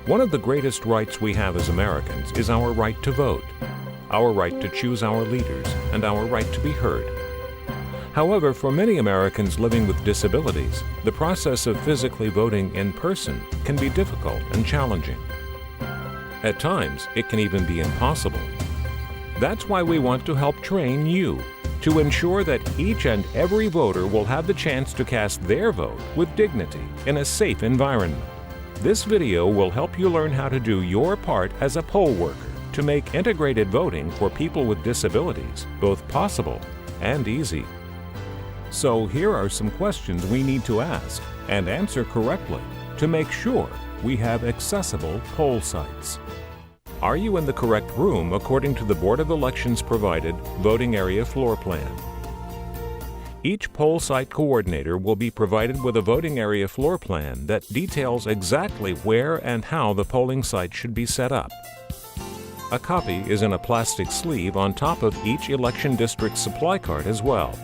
One of the greatest rights we have as Americans is our right to vote, our right to choose our leaders, and our right to be heard. However, for many Americans living with disabilities, the process of physically voting in person can be difficult and challenging. At times, it can even be impossible. That's why we want to help train you to ensure that each and every voter will have the chance to cast their vote with dignity in a safe environment. This video will help you learn how to do your part as a poll worker to make integrated voting for people with disabilities both possible and easy. So here are some questions we need to ask and answer correctly to make sure we have accessible poll sites. Are you in the correct room according to the Board of Elections provided voting area floor plan? Each poll site coordinator will be provided with a voting area floor plan that details exactly where and how the polling site should be set up. A copy is in a plastic sleeve on top of each election district supply cart as well.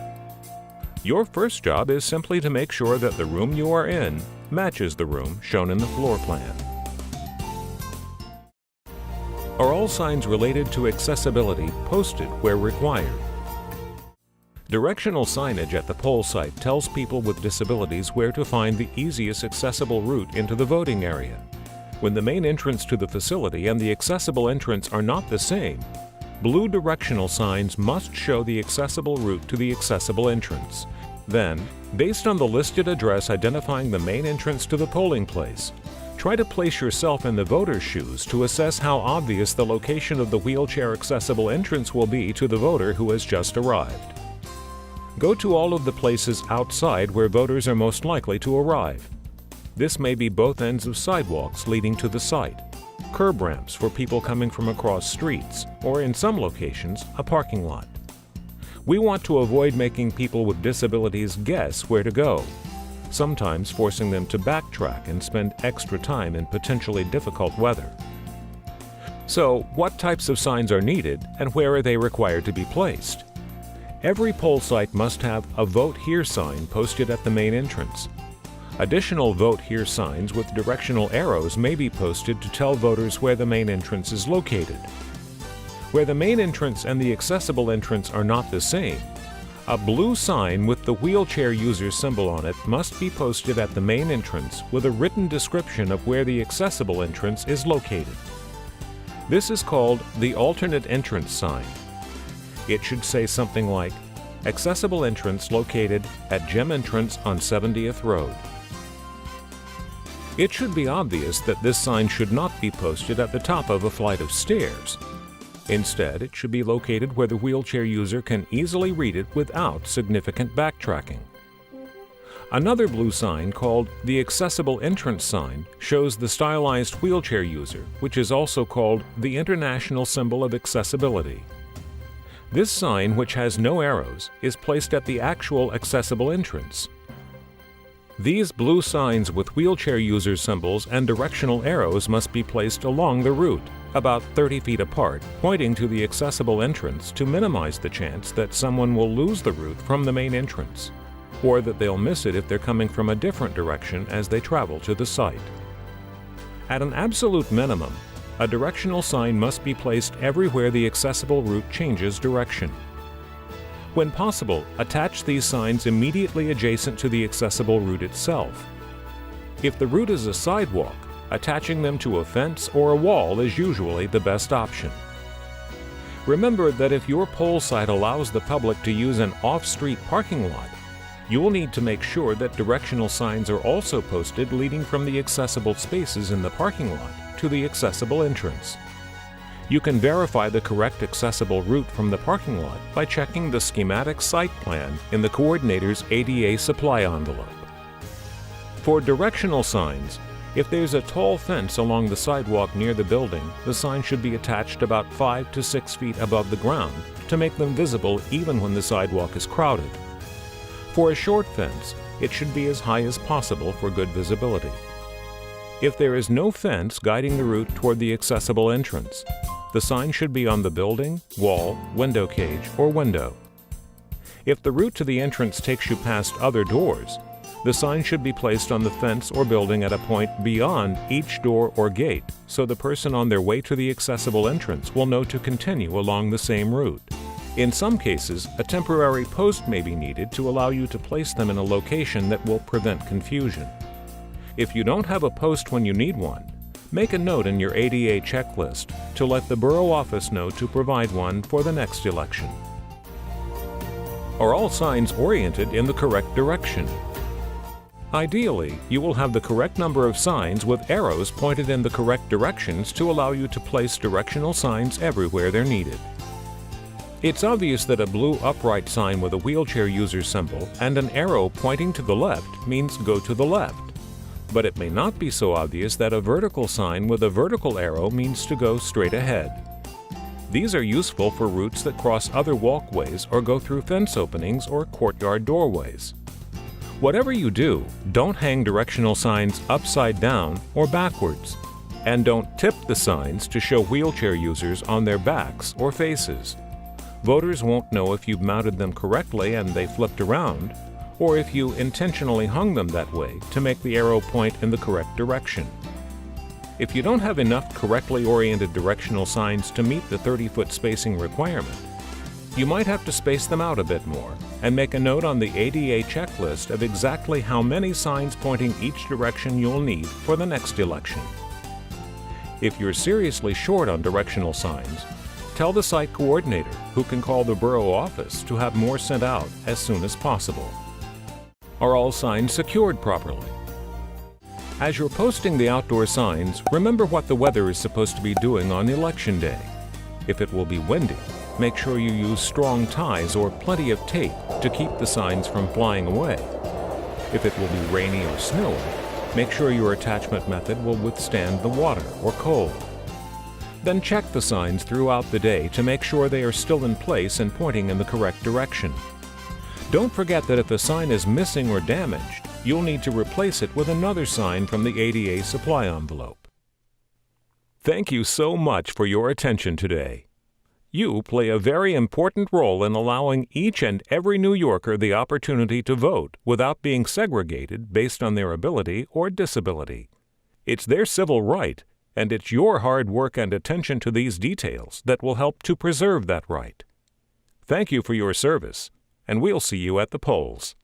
Your first job is simply to make sure that the room you are in matches the room shown in the floor plan. Are all signs related to accessibility posted where required? Directional signage at the poll site tells people with disabilities where to find the easiest accessible route into the voting area. When the main entrance to the facility and the accessible entrance are not the same, blue directional signs must show the accessible route to the accessible entrance. Then, based on the listed address identifying the main entrance to the polling place, try to place yourself in the voter's shoes to assess how obvious the location of the wheelchair accessible entrance will be to the voter who has just arrived. Go to all of the places outside where voters are most likely to arrive. This may be both ends of sidewalks leading to the site, curb ramps for people coming from across streets, or in some locations, a parking lot. We want to avoid making people with disabilities guess where to go, sometimes forcing them to backtrack and spend extra time in potentially difficult weather. So, what types of signs are needed and where are they required to be placed? Every poll site must have a Vote Here sign posted at the main entrance. Additional Vote Here signs with directional arrows may be posted to tell voters where the main entrance is located. Where the main entrance and the accessible entrance are not the same, a blue sign with the wheelchair user symbol on it must be posted at the main entrance with a written description of where the accessible entrance is located. This is called the alternate entrance sign. It should say something like, "Accessible entrance located at Gem Entrance on 70th Road." It should be obvious that this sign should not be posted at the top of a flight of stairs. Instead, it should be located where the wheelchair user can easily read it without significant backtracking. Another blue sign called the Accessible Entrance sign shows the stylized wheelchair user, which is also called the International Symbol of Accessibility. This sign, which has no arrows, is placed at the actual accessible entrance. These blue signs with wheelchair user symbols and directional arrows must be placed along the route, about 30 feet apart, pointing to the accessible entrance to minimize the chance that someone will lose the route from the main entrance, or that they'll miss it if they're coming from a different direction as they travel to the site. At an absolute minimum, a directional sign must be placed everywhere the accessible route changes direction. When possible, attach these signs immediately adjacent to the accessible route itself. If the route is a sidewalk, attaching them to a fence or a wall is usually the best option. Remember that if your poll site allows the public to use an off-street parking lot, you will need to make sure that directional signs are also posted leading from the accessible spaces in the parking lot to the accessible entrance. You can verify the correct accessible route from the parking lot by checking the schematic site plan in the coordinator's ADA supply envelope. For directional signs, if there's a tall fence along the sidewalk near the building, the sign should be attached about 5 to 6 feet above the ground to make them visible even when the sidewalk is crowded. For a short fence, it should be as high as possible for good visibility. If there is no fence guiding the route toward the accessible entrance, the sign should be on the building, wall, window cage, or window. If the route to the entrance takes you past other doors, The sign should be placed on the fence or building at a point beyond each door or gate, so the person on their way to the accessible entrance will know to continue along the same route. In some cases, a temporary post may be needed to allow you to place them in a location that will prevent confusion. If you don't have a post when you need one, make a note in your ADA checklist to let the borough office know to provide one for the next election. Are all signs oriented in the correct direction? Ideally, you will have the correct number of signs with arrows pointed in the correct directions to allow you to place directional signs everywhere they're needed. It's obvious that a blue upright sign with a wheelchair user symbol and an arrow pointing to the left means go to the left. But it may not be so obvious that a vertical sign with a vertical arrow means to go straight ahead. These are useful for routes that cross other walkways or go through fence openings or courtyard doorways. Whatever you do, don't hang directional signs upside down or backwards, and don't tip the signs to show wheelchair users on their backs or faces. Voters won't know if you've mounted them correctly and they flipped around, or if you intentionally hung them that way to make the arrow point in the correct direction. If you don't have enough correctly oriented directional signs to meet the 30-foot spacing requirement, you might have to space them out a bit more and make a note on the ADA checklist of exactly how many signs pointing each direction you'll need for the next election. If you're seriously short on directional signs, tell the site coordinator, who can call the borough office to have more sent out as soon as possible. Are all signs secured properly? As you're posting the outdoor signs, remember what the weather is supposed to be doing on Election Day. If it will be windy, make sure you use strong ties or plenty of tape to keep the signs from flying away. If it will be rainy or snowy, make sure your attachment method will withstand the water or cold. Then check the signs throughout the day to make sure they are still in place and pointing in the correct direction. Don't forget that if a sign is missing or damaged, you'll need to replace it with another sign from the ADA supply envelope. Thank you so much for your attention today. You play a very important role in allowing each and every New Yorker the opportunity to vote without being segregated based on their ability or disability. It's their civil right, and it's your hard work and attention to these details that will help to preserve that right. Thank you for your service, and we'll see you at the polls.